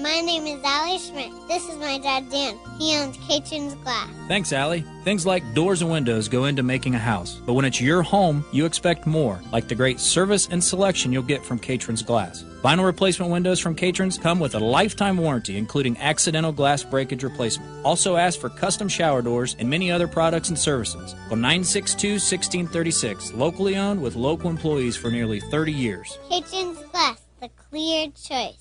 my name is Allie Schmidt. This is my dad, Dan. He owns Caitlin's Glass. Thanks, Allie. Things like doors and windows go into making a house. But when it's your home, you expect more, like the great service and selection you'll get from Caitlin's Glass. Vinyl replacement windows from Caitlin's come with a lifetime warranty, including accidental glass breakage replacement. Also ask for custom shower doors and many other products and services. Call 962-1636, locally owned with local employees for nearly 30 years. Caitlin's Glass, the clear choice.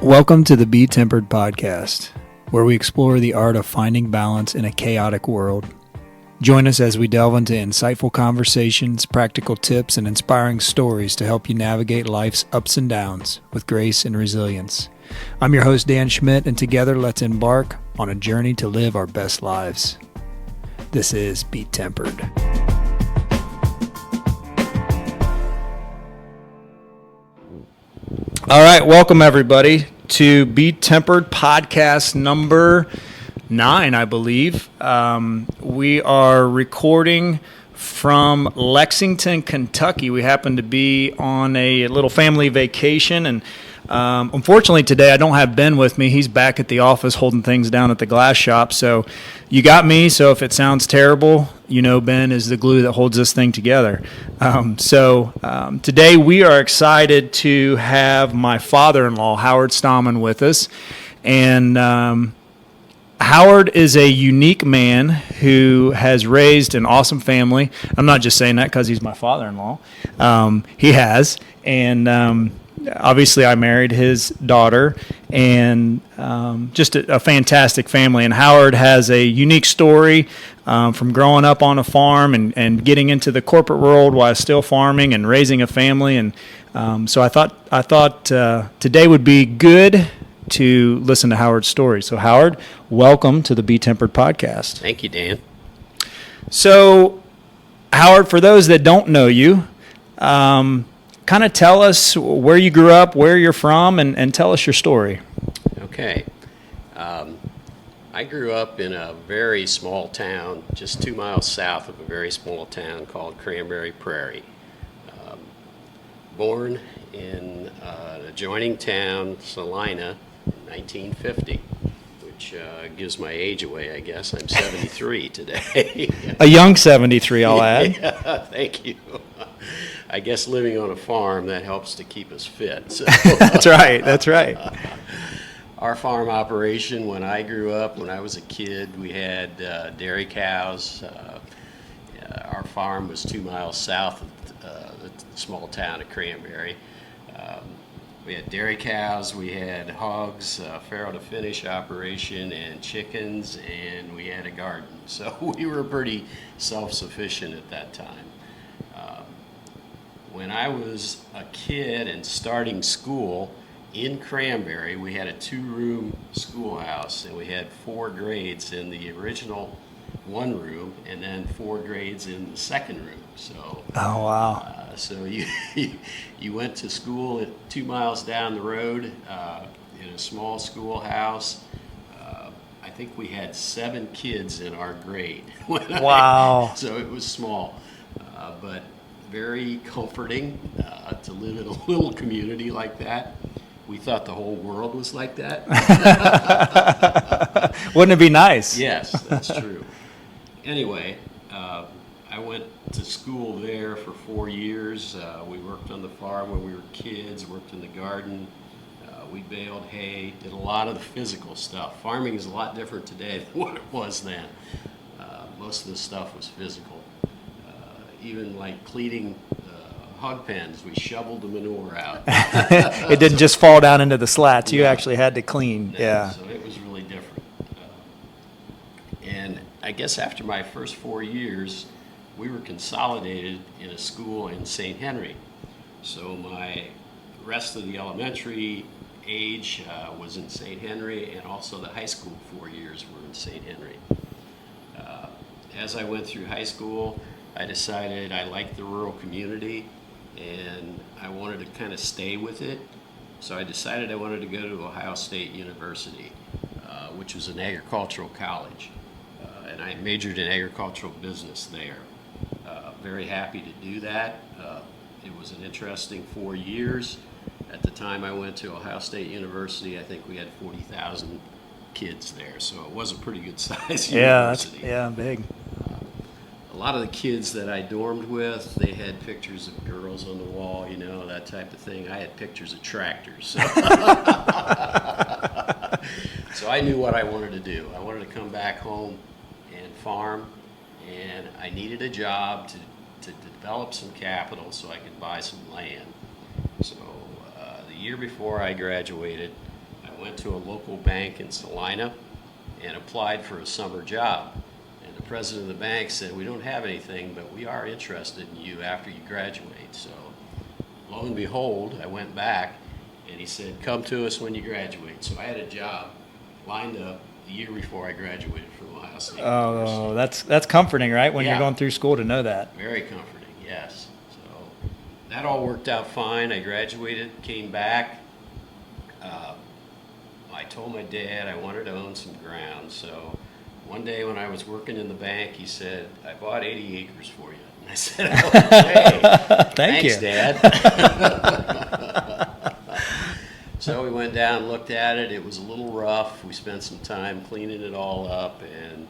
Welcome to the BeTempered podcast, where we explore the art of finding balance in a chaotic world. Join us as we delve into insightful conversations, practical tips, and inspiring stories to help you navigate life's ups and downs with grace and resilience. I'm your host, Dan Schmidt, and together let's embark on a journey to live our best lives. This is BeTempered. All right, welcome everybody to BeTempered podcast number 9, I believe. We are recording from Lexington, Kentucky. We happen to be on a little family vacation, and unfortunately today I don't have Ben with me. He's back at the office holding things down at the glass shop. So you got me, so if it sounds terrible, you know Ben is the glue that holds this thing together. Today we are excited to have my father-in-law, Howard Stammen, with us. And Howard is a unique man who has raised an awesome family. I'm not just saying that because he's my father-in-law. He has. And obviously I married his daughter, and just a fantastic family. And Howard has a unique story from growing up on a farm and getting into the corporate world while still farming and raising a family. And so I thought today would be good to listen to Howard's story. So Howard, welcome to the BeTempered podcast. Thank you, Dan. So Howard, for those that don't know you, kind of tell us where you grew up, where you're from, and tell us your story. Okay. I grew up in a very small town, just 2 miles south of a very small town called Cranberry Prairie. Born in an adjoining town, Salina, in 1950, which gives my age away, I guess. I'm 73 today. A young 73, I'll add. Yeah, thank you. I guess living on a farm, that helps to keep us fit. So. That's right. Our farm operation, when I grew up, when I was a kid, we had dairy cows. Our farm was 2 miles south of the small town of Cranberry. We had dairy cows, we had hogs, farrow to finish operation, and chickens, and we had a garden. So we were pretty self-sufficient at that time. When I was a kid and starting school in Cranberry, we had a 2-room schoolhouse, and we had 4 grades in the original 1 room, and then 4 grades in the 2nd room. So, oh wow! So you went to school 2 miles down the road in a small schoolhouse. I think we had 7 kids in our grade. Wow! So it was small, but very comforting to live in a little community like that. We thought the whole world was like that. Wouldn't it be nice? Yes, that's true. Anyway, I went to school there for 4 years. We worked on the farm when we were kids, worked in the garden. We baled hay, did a lot of the physical stuff. Farming is a lot different today than what it was then. Most of the stuff was physical. Even like cleaning hog pens, we shoveled the manure out. It didn't just fall down into the slats. You actually had to clean. Yeah. So it was really different. And I guess after my first 4 years, we were consolidated in a school in St. Henry. So my rest of the elementary age was in St. Henry, and also the high school 4 years were in St. Henry. As I went through high school, I decided I liked the rural community and I wanted to kind of stay with it. So I decided I wanted to go to Ohio State University, which was an agricultural college. And I majored in agricultural business there. Very happy to do that. It was an interesting 4 years. At the time I went to Ohio State University, I think we had 40,000 kids there, so it was a pretty good size university. Big. A lot of the kids that I dormed with, they had pictures of girls on the wall, that type of thing. I had pictures of tractors. So, so I knew what I wanted to do. I wanted to come back home and farm, and I needed a job to develop some capital so I could buy some land. So the year before I graduated, I went to a local bank in Salina and applied for a summer job. And the president of the bank said, "We don't have anything, but we are interested in you after you graduate." So lo and behold, I went back, and he said, "Come to us when you graduate." So I had a job lined up the year before I graduated from Ohio State University. Oh, that's comforting, right? When Yeah. you're going through school to know that. Very comforting, yes. So that all worked out fine. I graduated, came back. I told my dad I wanted to own some ground. So one day when I was working in the bank, he said, "I bought 80 acres for you." And I said, "Okay, Thanks, Dad." So we went down and looked at it. It was a little rough. We spent some time cleaning it all up, and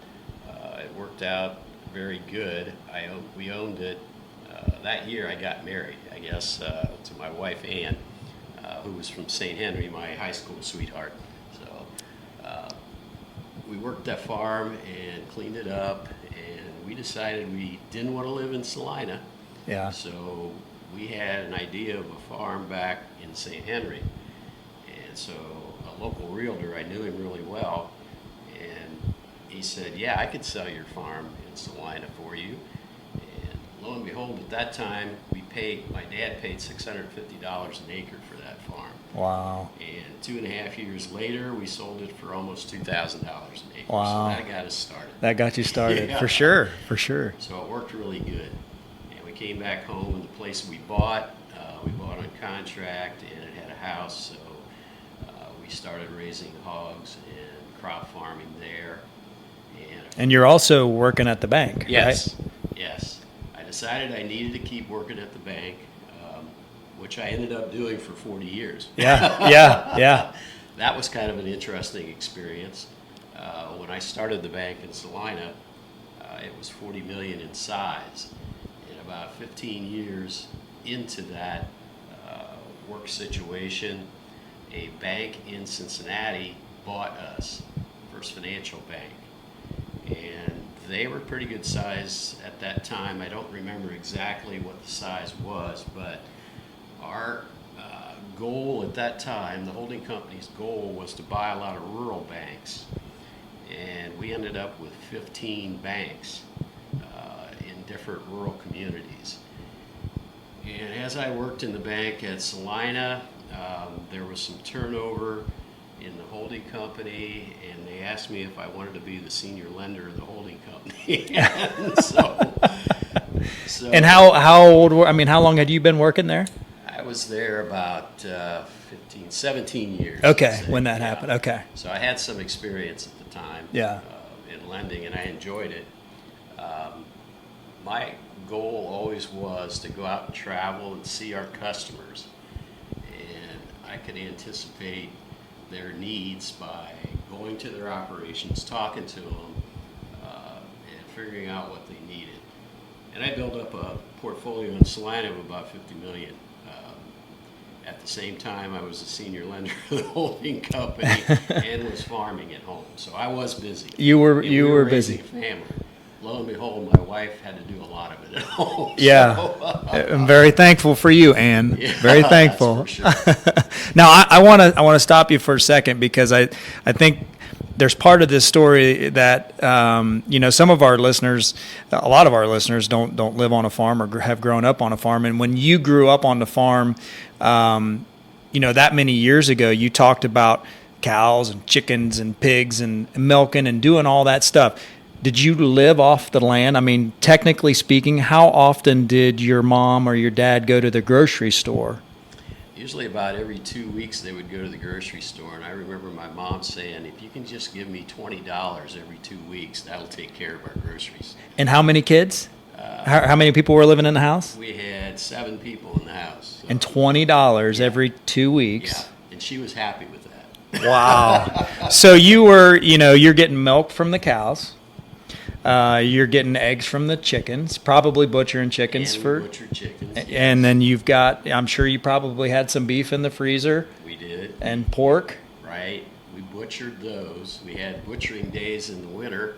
it worked out very good. We owned it. That year I got married, I guess, to my wife, Ann, who was from St. Henry, my high school sweetheart. So we worked that farm and cleaned it up, and we decided we didn't want to live in Salina. Yeah. So we had an idea of a farm back in St. Henry. And so a local realtor, I knew him really well, and he said, "Yeah, I could sell your farm in Salina for you." And lo and behold, at that time, my dad paid $650 an acre for that farm. Wow. And 2.5 years later, we sold it for almost $2,000 an acre. Wow. So that got us started. That got you started. Yeah. For sure. So it worked really good. And we came back home, and the place we bought on contract, and it had a house. So we started raising hogs and crop farming there. And you're also working at the bank, Yes, right? yes. I decided I needed to keep working at the bank, which I ended up doing for 40 years. Yeah. That was kind of an interesting experience. When I started the bank in Salina, it was $40 million in size. And about 15 years into that work situation, a bank in Cincinnati bought us, First Financial Bank. And they were pretty good size at that time. I don't remember exactly what the size was, but our goal at that time, the holding company's goal, was to buy a lot of rural banks. And we ended up with 15 banks in different rural communities. And as I worked in the bank at Salina, there was some turnover in the holding company, and they asked me if I wanted to be the senior lender of the holding company. And how old how long had you been working there? I was there about 17 years. Okay, when that happened. Okay. So I had some experience at the time in lending, and I enjoyed it. My goal always was to go out and travel and see our customers, and I could anticipate their needs by going to their operations, talking to them, and figuring out what they needed. And I built up a portfolio in Salina of about $50 million. At the same time, I was a senior lender for the holding company and was farming at home. So I was busy. You were raising busy. a family. Lo and behold, my wife had to do a lot of it at home. Yeah. So, I'm very thankful for you, Ann. Yeah, very thankful. that's for sure. Now, I want to stop you for a second, because I think there's part of this story that some of our listeners, a lot of our listeners, don't live on a farm or have grown up on a farm. And when you grew up on the farm, that many years ago, you talked about cows and chickens and pigs and milking and doing all that stuff. Did you live off the land? I mean, technically speaking, how often did your mom or your dad go to the grocery store? Usually about every 2 weeks they would go to the grocery store, and I remember my mom saying, "If you can just give me $20 every 2 weeks, that'll take care of our groceries." And how many kids? How many people were living in the house? We had had 7 people in the house. So. And $20 every 2 weeks. Yeah, and she was happy with that. Wow. So you're getting milk from the cows. You're getting eggs from the chickens, probably butchering chickens and for butchered chickens. Yes. And then you've got, I'm sure you probably had some beef in the freezer. We did. And pork. Right. We butchered those. We had butchering days in the winter,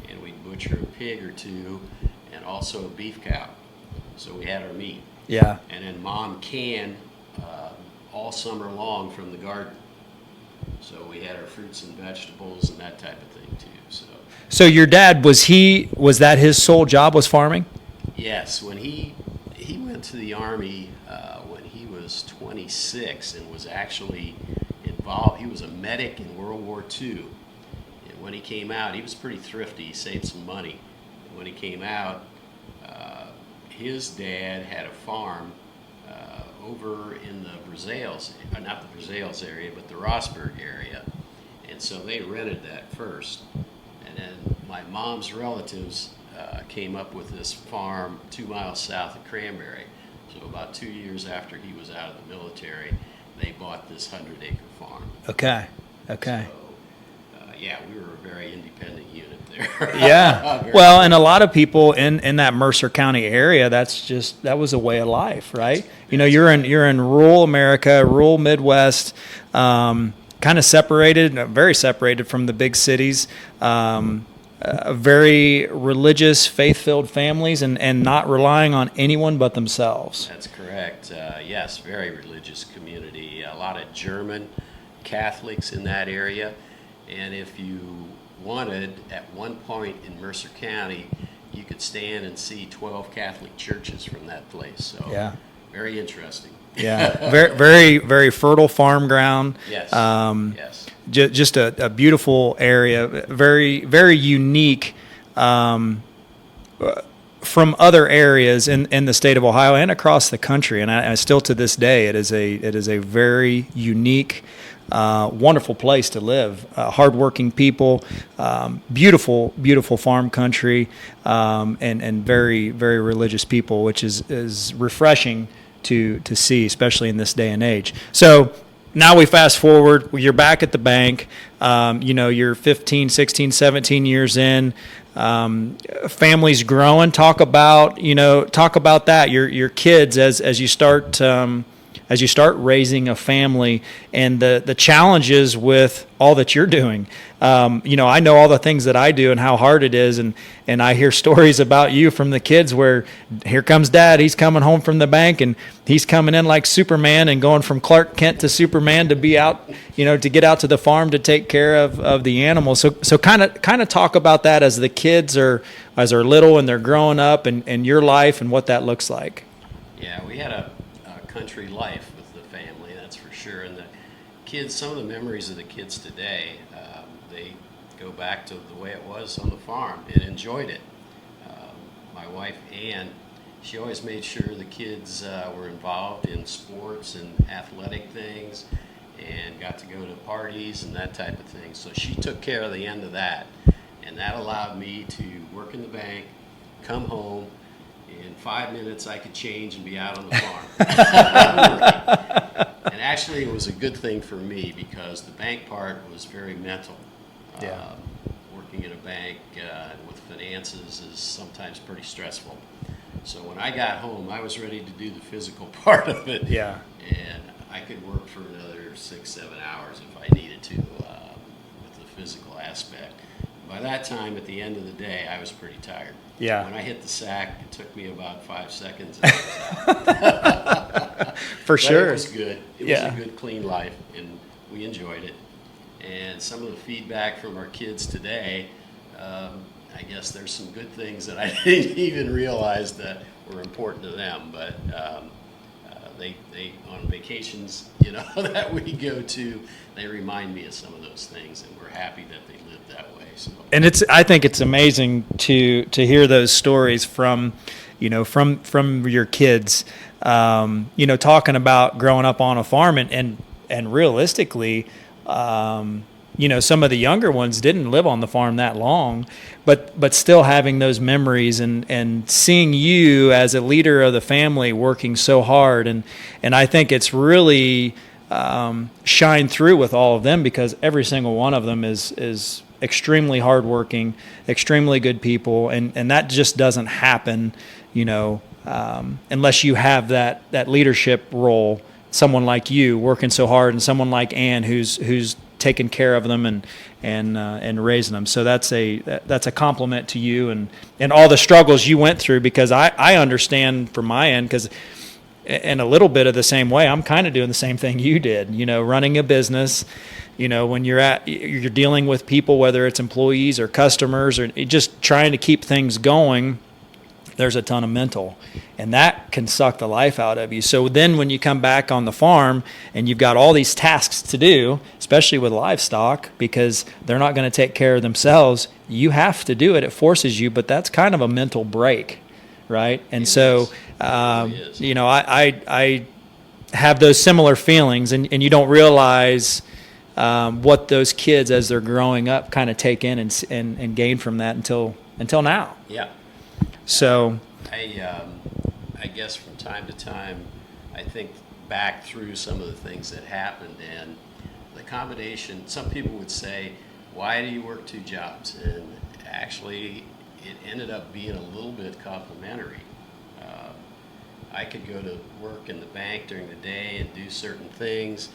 and we'd butcher a pig or two, and also a beef cow. So we had our meat. Yeah. And then Mom canned all summer long from the garden. So we had our fruits and vegetables and that type of thing too. So your dad, was that his sole job, was farming? Yes, when he went to the Army when he was 26 and was actually involved. He was a medic in World War II. And when he came out, he was pretty thrifty. He saved some money. And when he came out, his dad had a farm over in the Brazils, not the Brazils area, but the Rossburg area. And so they rented that first. And then my mom's relatives came up with this farm 2 miles south of Cranberry. So about 2 years after he was out of the military, they bought this 100-acre farm. Okay. So, yeah, we were a very independent unit there. Yeah. Well, and a lot of people in that Mercer County area, that was a way of life, right? You're in rural America, rural Midwest, kind of separated, very separated from the big cities. Very religious, faith-filled families, and not relying on anyone but themselves. That's correct. Yes, very religious community. A lot of German Catholics in that area. And if you wanted, at one point in Mercer County, you could stand and see 12 Catholic churches from that place. So yeah, very interesting. Yeah, very, very, very fertile farm ground. Yes. Yes. Just a beautiful area, very, very unique from other areas in the state of Ohio and across the country. And I still to this day, it is a very unique, wonderful place to live. Hardworking people, beautiful, beautiful farm country, and very, very religious people, which is refreshing to see, especially in this day and age. So now we fast forward, you're back at the bank, you're 15, 16, 17 years in, family's growing. Talk about that, your kids as you start raising a family and the challenges with all that you're doing. I know all the things that I do and how hard it is, and I hear stories about you from the kids where here comes Dad, he's coming home from the bank and he's coming in like Superman and going from Clark Kent to Superman to be out, to get out to the farm to take care of the animals. So kind of talk about that as the kids are little and they're growing up and your life and what that looks like. Yeah, we had a country life with the family, that's for sure. And the kids, some of the memories of the kids today, they go back to the way it was on the farm and enjoyed it. My wife, Ann, she always made sure the kids were involved in sports and athletic things and got to go to parties and that type of thing. So she took care of the end of that. And that allowed me to work in the bank, come home. In 5 minutes, I could change and be out on the farm. And actually, it was a good thing for me because the bank part was very mental. Yeah. Working in a bank with finances is sometimes pretty stressful. So when I got home, I was ready to do the physical part of it. Yeah. And I could work for another 6-7 hours if I needed to with the physical aspect. By that time, at the end of the day, I was pretty tired. Yeah. When I hit the sack, it took me about 5 seconds. And I was out. For sure. It was good. It was a good, clean life, and we enjoyed it. And some of the feedback from our kids today, I guess there's some good things that I didn't even realize that were important to them. But they on vacations, that we go to, they remind me of some of those things, and we're happy that they live that way. So. And I think it's amazing to hear those stories from your kids, talking about growing up on a farm and realistically, some of the younger ones didn't live on the farm that long, but still having those memories and seeing you as a leader of the family working so hard. And I think it's really shine through with all of them, because every single one of them is extremely hardworking, extremely good people. And that just doesn't happen, unless you have that leadership role, someone like you working so hard, and someone like Ann who's taking care of them and raising them. So that's a compliment to you and all the struggles you went through, because I understand from my end, because in a little bit of the same way, I'm kind of doing the same thing you did, running a business. When you're dealing with people, whether it's employees or customers, or just trying to keep things going, there's a ton of mental, and that can suck the life out of you. So then when you come back on the farm and you've got all these tasks to do, especially with livestock, because they're not going to take care of themselves, you have to do it. It forces you, but that's kind of a mental break, right? And so, I have those similar feelings, and you don't realize what those kids, as they're growing up, kind of take in and gain from that until now. Yeah. So I guess from time to time, I think back through some of the things that happened, and the combination. Some people would say, "Why do you work two jobs?" And actually, it ended up being a little bit complementary. I could go to work in the bank during the day and do certain things,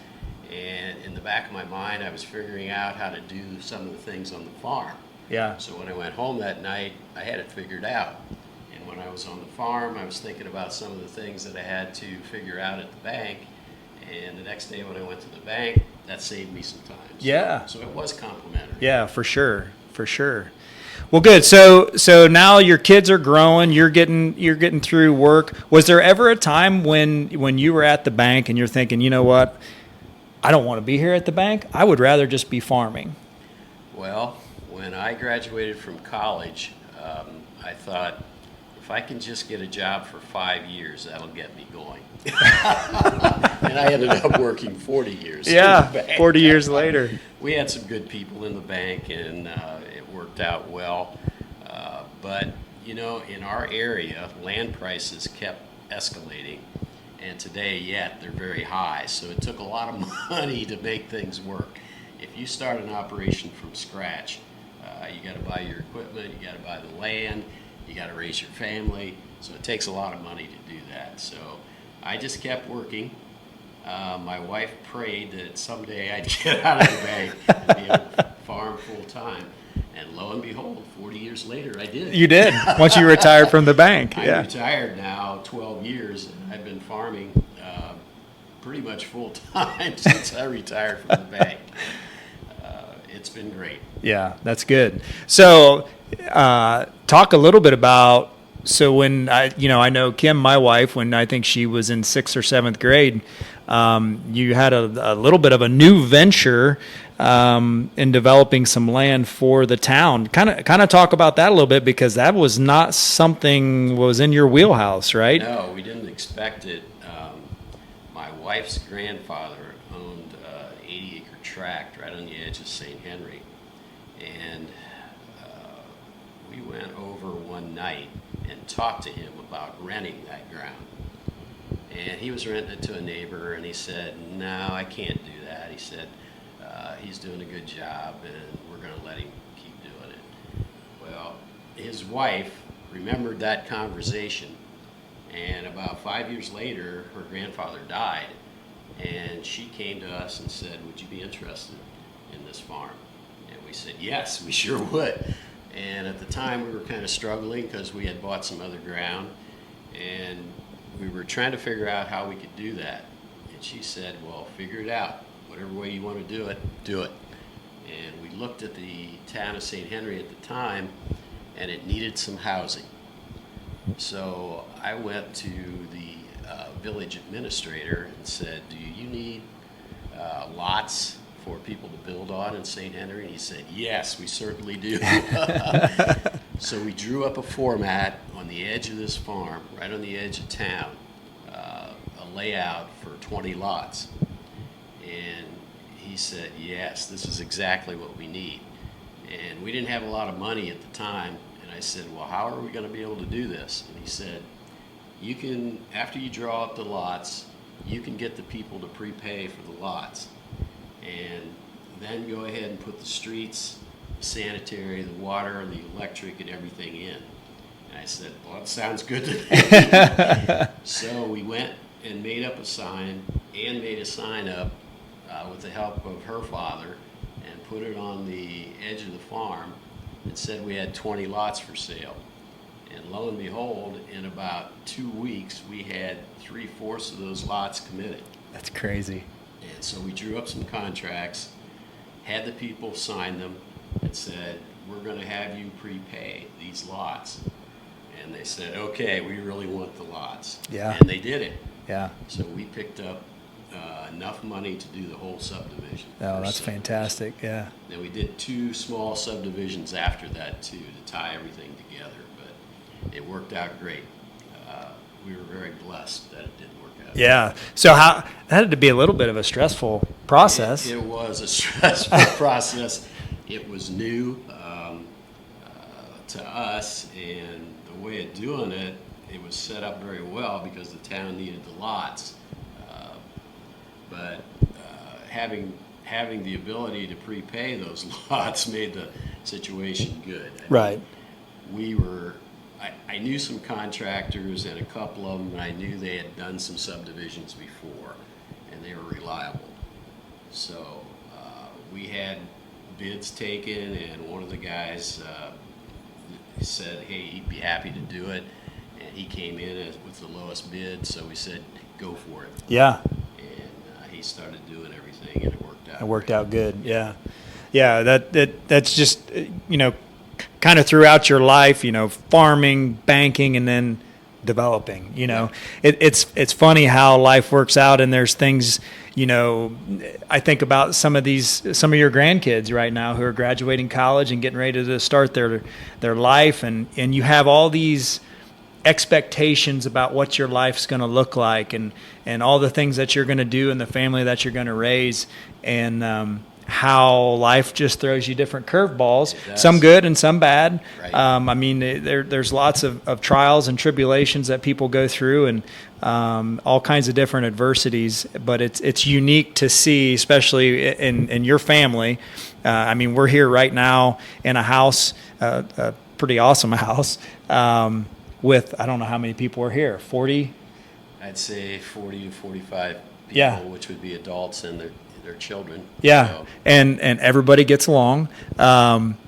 and in the back of my mind, I was figuring out how to do some of the things on the farm. yeah. So when I went home that night, I had it figured out. And when I was on the farm, I was thinking about some of the things that I had to figure out at the bank. And the next day when I went to the bank, that saved me some time. Yeah. So it was complimentary. Yeah, for sure. Well, good. So now your kids are growing. You're getting through work. Was there ever a time when you were at the bank and you're thinking, you know what, I don't want to be here at the bank. I would rather just be farming. Well, when I graduated from college, I thought, if I can just get a job for 5 years, that'll get me going. And I ended up working 40 years. Yeah, 40 years later. We had some good people in the bank, and it worked out well. But, in our area, land prices kept escalating. And today, yet, they're very high. So it took a lot of money to make things work. If you start an operation from scratch, you got to buy your equipment, you got to buy the land, you got to raise your family. So it takes a lot of money to do that. So I just kept working. My wife prayed that someday I'd get out of the bank and be able to farm full time. And lo and behold, 40 years later, I did. You did, once you retired from the bank. I'm Yeah. retired now 12 years, and I've been farming pretty much full time since I retired from the bank. It's been great. Yeah, that's good. So talk a little bit about, so when I know Kim, my wife, when I think she was in 6th or 7th grade, you had a little bit of a new venture in developing some land for the town. Kind of talk about that a little bit, because that was not something was in your wheelhouse, right? No, we didn't expect it. My wife's grandfather owned an 80-acre tract right on the edge of St. Henry, and we went over one night and talked to him about renting that ground. And he was renting it to a neighbor, and he said, "No, I can't do that." He said, "He's doing a good job, and we're going to let him keep doing it." Well, his wife remembered that conversation, and about 5 years later, her grandfather died, and she came to us and said, "Would you be interested in this farm?" And we said, "Yes, we sure would." And at the time, we were kind of struggling because we had bought some other ground, and we were trying to figure out how we could do that. And she said, "Well, figure it out. Whatever way you want to do it, do it." And we looked at the town of St. Henry at the time, and it needed some housing. So I went to the village administrator and said, "Do you need lots for people to build on in St. Henry?" And he said, "Yes, we certainly do." So we drew up a format on the edge of this farm, right on the edge of town, a layout for 20 lots. And he said, yes, this is exactly what we need. And we didn't have a lot of money at the time. And I said, well, how are we going to be able to do this? And he said, you can, after you draw up the lots, you can get the people to prepay for the lots. And then go ahead and put the streets, sanitary, the water, the electric, and everything in. And I said, well, that sounds good to me. So we went and made up a sign, and made a sign up with the help of her father, and put it on the edge of the farm and said we had 20 lots for sale. And lo and behold, in about 2 weeks, we had 3/4 of those lots committed. That's crazy. And so we drew up some contracts, had the people sign them, and said, we're going to have you prepay these lots. And they said, okay, we really want the lots. Yeah. And they did it. Yeah. So we picked up enough money to do the whole subdivision. Oh, that's fantastic. Yeah. Then we did 2 small subdivisions after that, too, to tie everything together. But it worked out great. We were very blessed that it did work out. Yeah. So that had to be a little bit of a stressful process. It was a stressful process. It was new to us, and the way of doing it, it was set up very well because the town needed the lots. But having the ability to prepay those lots made the situation good. Right. I knew some contractors, and a couple of them, and I knew they had done some subdivisions before, and they were reliable. So we had bids taken, and one of the guys said, hey, he'd be happy to do it, and he came in with the lowest bid, so we said, go for it. Yeah. And he started doing everything, and it worked out. It worked out good. Yeah. Yeah. That's just, kind of throughout your life, farming, banking, and then developing. It's funny how life works out, and there's things. I think about some of your grandkids right now who are graduating college and getting ready to start their life, and you have all these expectations about what your life's going to look like, and all the things that you're going to do and the family that you're going to raise, and how life just throws you different curveballs, some good and some bad. Right. There's lots of trials and tribulations that people go through, and all kinds of different adversities. But it's unique to see, especially in your family. We're here right now in a house, a pretty awesome house, with, I don't know how many people are here, 40? I'd say 40 to 45 people, yeah. Which would be adults and their children. Yeah, so. and everybody gets along.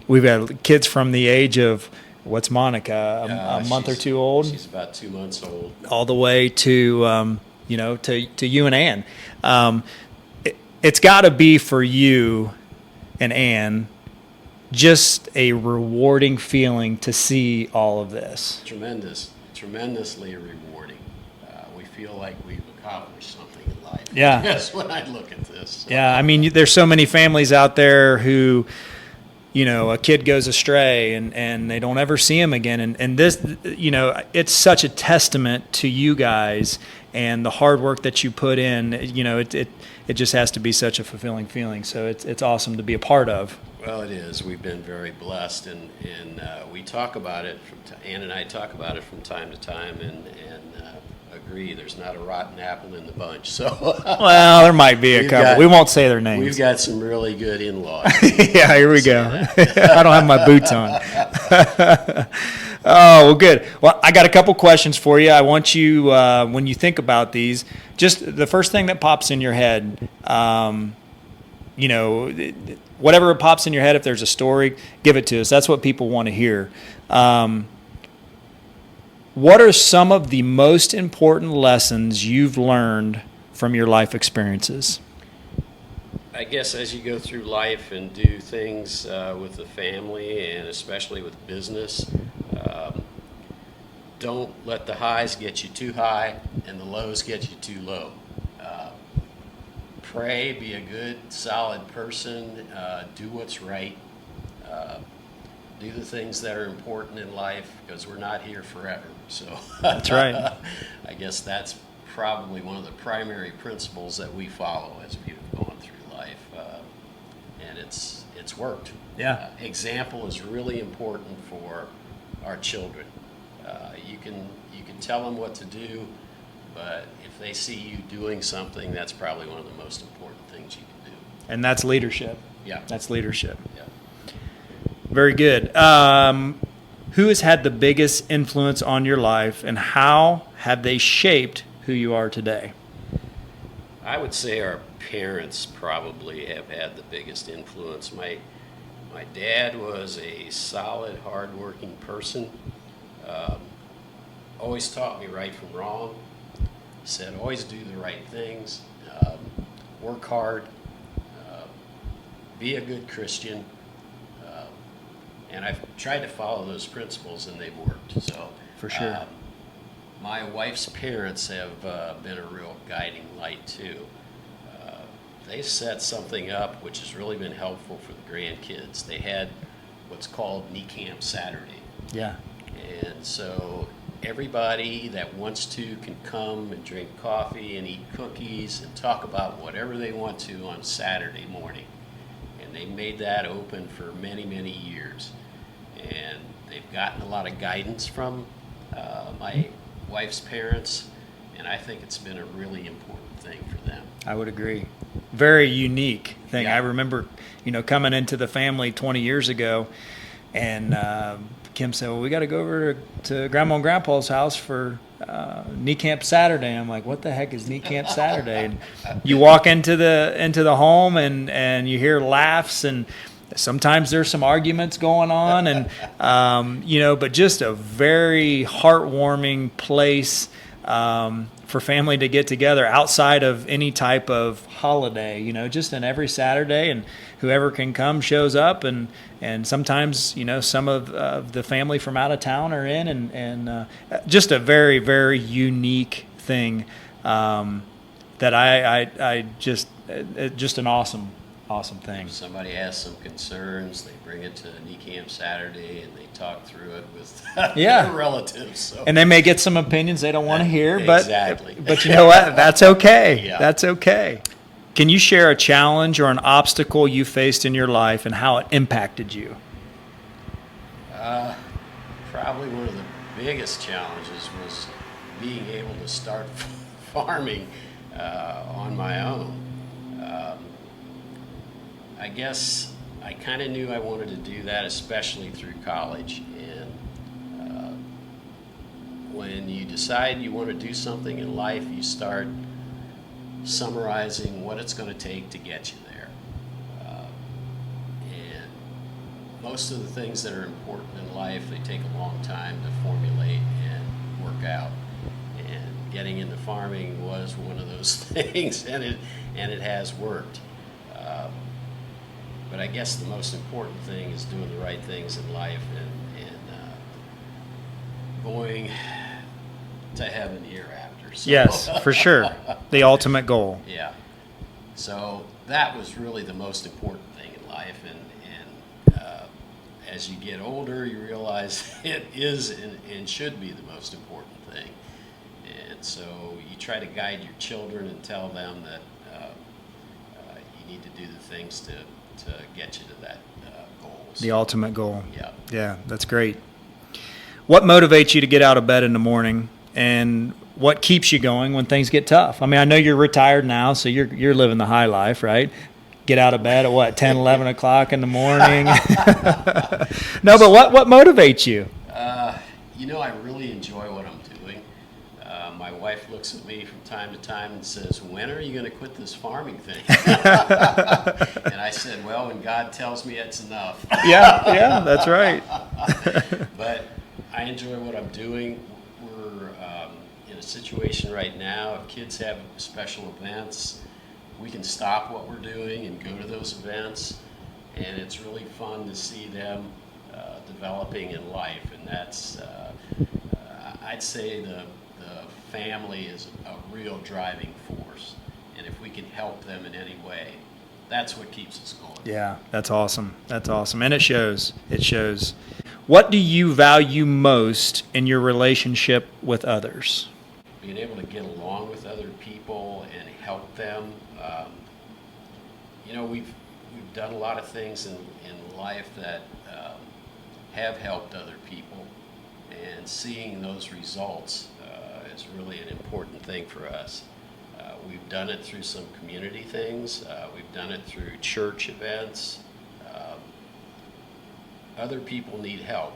We've got kids from the age of, what's Monica, a month or two old? She's about 2 months old. All the way to, to you and Ann. It's got to be for you and Ann just a rewarding feeling to see all of this. Tremendously rewarding. We feel like we've accomplished something in life. Yeah. That's when I look at this. So. Yeah, there's so many families out there who, a kid goes astray and they don't ever see him again. And this, it's such a testament to you guys and the hard work that you put in. It just has to be such a fulfilling feeling. So it's awesome to be a part of. Well, it is. We've been very blessed, and we talk about it. Ann and I talk about it from time to time, and agree. There's not a rotten apple in the bunch. So well, there might be a couple. We won't say their names. We've got some really good in-laws. Yeah, here we go. I don't have my boots on. Oh, well, good. Well, I got a couple questions for you. I want you, when you think about these, just the first thing that pops in your head, whatever pops in your head, if there's a story, give it to us. That's what people want to hear. What are some of the most important lessons you've learned from your life experiences? I guess as you go through life and do things with the family, and especially with business, don't let the highs get you too high and the lows get you too low. Pray, be a good, solid person, do what's right, do the things that are important in life, because we're not here forever. So that's right. I guess that's probably one of the primary principles that we follow as we've gone through life. and it's worked. Yeah. Example is really important for our children. You can tell them what to do, but if they see you doing something, that's probably one of the most important things you can do. And that's leadership. Yeah. That's leadership. Yeah. Very good. Who has had the biggest influence on your life, and how have they shaped who you are today? I would say our parents probably have had the biggest influence. My dad was a solid, hard-working person. Always taught me right from wrong. Said always do the right things. Work hard. Be a good Christian. And I've tried to follow those principles, and they've worked. So For sure. My wife's parents have been a real guiding light too. They set something up which has really been helpful for the grandkids. They had what's called Knee Camp Saturday. Yeah. And so everybody that wants to can come and drink coffee and eat cookies and talk about whatever they want to on Saturday morning. And they made that open for many, many years. And they've gotten a lot of guidance from my wife's parents, and I think it's been a really important thing for them. I would agree. Very unique thing. Yeah. I remember, coming into the family 20 years ago, and Kim said, "Well, we got to go over to Grandma and Grandpa's house for Knee Camp Saturday." I'm like, "What the heck is Knee Camp Saturday?" And you walk into the home, and you hear laughs, and sometimes there's some arguments going on, and but just a very heartwarming place for family to get together outside of any type of holiday. Just in every Saturday, and whoever can come shows up, and sometimes some of the family from out of town are in, and just a very, very unique thing that I just an awesome thing. If somebody has some concerns, they bring it to Knee Camp Saturday and they talk through it with their relatives. So. And they may get some opinions they don't want to hear, but exactly. But you know what? That's okay. Yeah. That's okay. Can you share a challenge or an obstacle you faced in your life and how it impacted you? Probably one of the biggest challenges was being able to start farming on my own. I guess I kind of knew I wanted to do that, especially through college. And when you decide you want to do something in life, you start summarizing what it's going to take to get you there. And most of the things that are important in life, they take a long time to formulate and work out. And getting into farming was one of those things, and it has worked. But I guess the most important thing is doing the right things in life and going to heaven hereafter. So, Yes, for sure. The ultimate goal. Yeah. So that was really the most important thing in life. And as you get older, you realize it is and should be the most important thing. And so you try to guide your children and tell them that you need to do the things to get you to that goal. The ultimate goal. Yeah. Yeah, that's great. What motivates you to get out of bed in the morning, and what keeps you going when things get tough? I mean, I know you're retired now, so you're living the high life, right? Get out of bed at what, 10, 11 o'clock in the morning? No, but what motivates you? I really enjoy what I'm doing. My wife looks at me from time to time and says, "When are you going to quit this farming thing?" And I said, "Well, when God tells me it's enough." Yeah, that's right. But I enjoy what I'm doing. We're in a situation right now, if kids have special events, we can stop what we're doing and go to those events. And it's really fun to see them developing in life. And that's, I'd say the family is a real driving force. And if we can help them in any way, that's what keeps us going. Yeah, that's awesome. That's awesome. And it shows. It shows. What do you value most in your relationship with others? Being able to get along with other people and help them. we've done a lot of things in life that have helped other people, and seeing those results is really an important thing for us. We've done it through some community things. We've done it through church events. Other people need help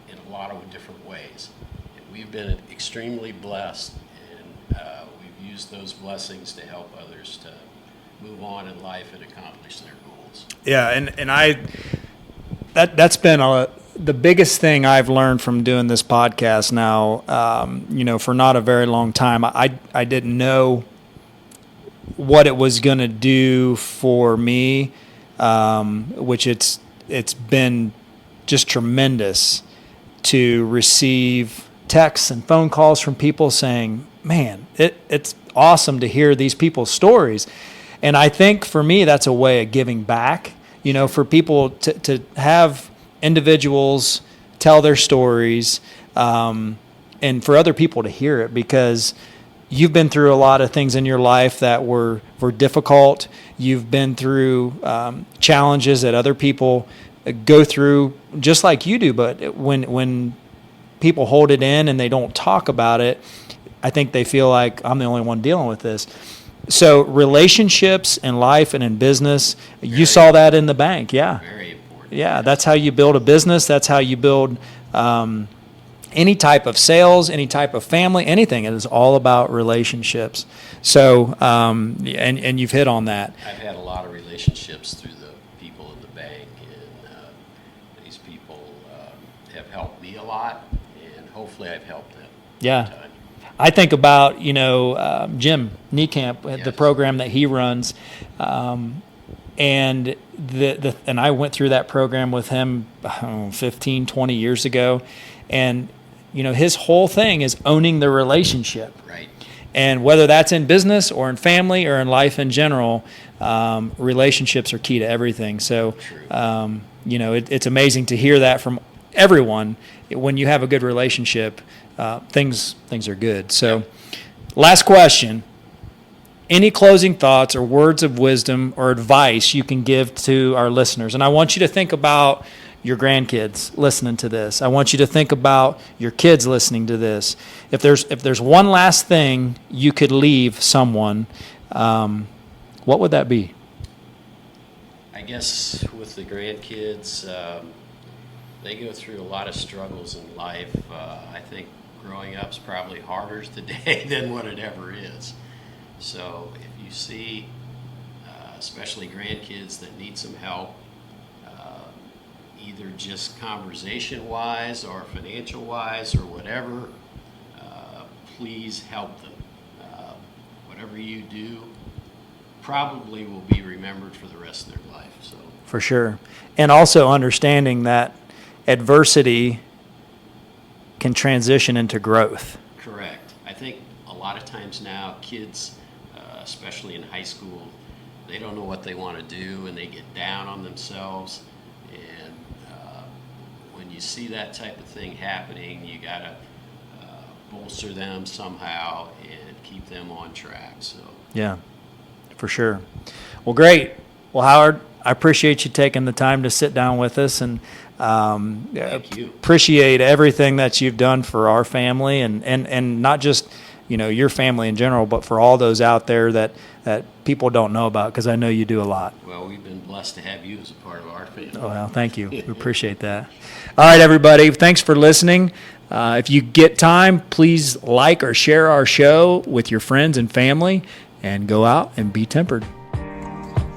in a lot of different ways. And we've been extremely blessed, and we've used those blessings to help others to move on in life and accomplish their goals. Yeah, and that's been the biggest thing I've learned from doing this podcast now, for not a very long time. I didn't know what it was going to do for me, which it's been just tremendous to receive texts and phone calls from people saying, man, it's awesome to hear these people's stories. And I think for me, that's a way of giving back, for people to have individuals tell their stories, and for other people to hear it, because you've been through a lot of things in your life that were difficult. You've been through challenges that other people go through just like you do. But when people hold it in and they don't talk about it, I think they feel like I'm the only one dealing with this. So relationships in life and in business, you saw that in the bank. Yeah. Very important. Yeah, that's how you build a business. That's how you build any type of sales, any type of family, anything. It is all about relationships. So, and you've hit on that. I've had a lot of relationships through the people in the bank, and these people have helped me a lot, and hopefully I've helped them. Yeah. I think about, Jim Niekamp, Yes. the program that he runs, and and I went through that program with him 15, 20 years ago, and his whole thing is owning the relationship. Right. And whether that's in business or in family or in life in general, relationships are key to everything. So, it's amazing to hear that from everyone. When you have a good relationship, things are good. So, last question. Any closing thoughts or words of wisdom or advice you can give to our listeners? And I want you to think about your grandkids listening to this. I want you to think about your kids listening to this. If there's one last thing you could leave someone, what would that be? I guess with the grandkids, they go through a lot of struggles in life. I think growing up's probably harder today than what it ever is. So if you see, especially grandkids that need some help, either just conversation-wise or financial-wise or whatever, please help them. Whatever you do probably will be remembered for the rest of their life. So For sure. And also understanding that adversity can transition into growth. correct. I think a lot of times now kids, especially in high school, they don't know what they want to do and they get down on themselves. And when you see that type of thing happening, you got to bolster them somehow and keep them on track. So Yeah, for sure. Well, great. Well, Howard, I appreciate you taking the time to sit down with us, and Thank you. appreciate everything that you've done for our family, and not just your family in general, but for all those out there that people don't know about, because I know you do a lot. Well, we've been blessed to have you as a part of our family. Oh, well, thank you. We appreciate that. All right, everybody. Thanks for listening. If you get time, please like or share our show with your friends and family, and go out and be tempered.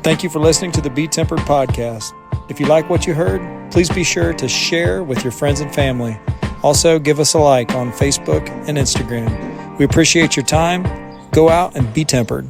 Thank you for listening to the Be Tempered podcast. If you like what you heard, please be sure to share with your friends and family. Also, give us a like on Facebook and Instagram. We appreciate your time. Go out and be tempered.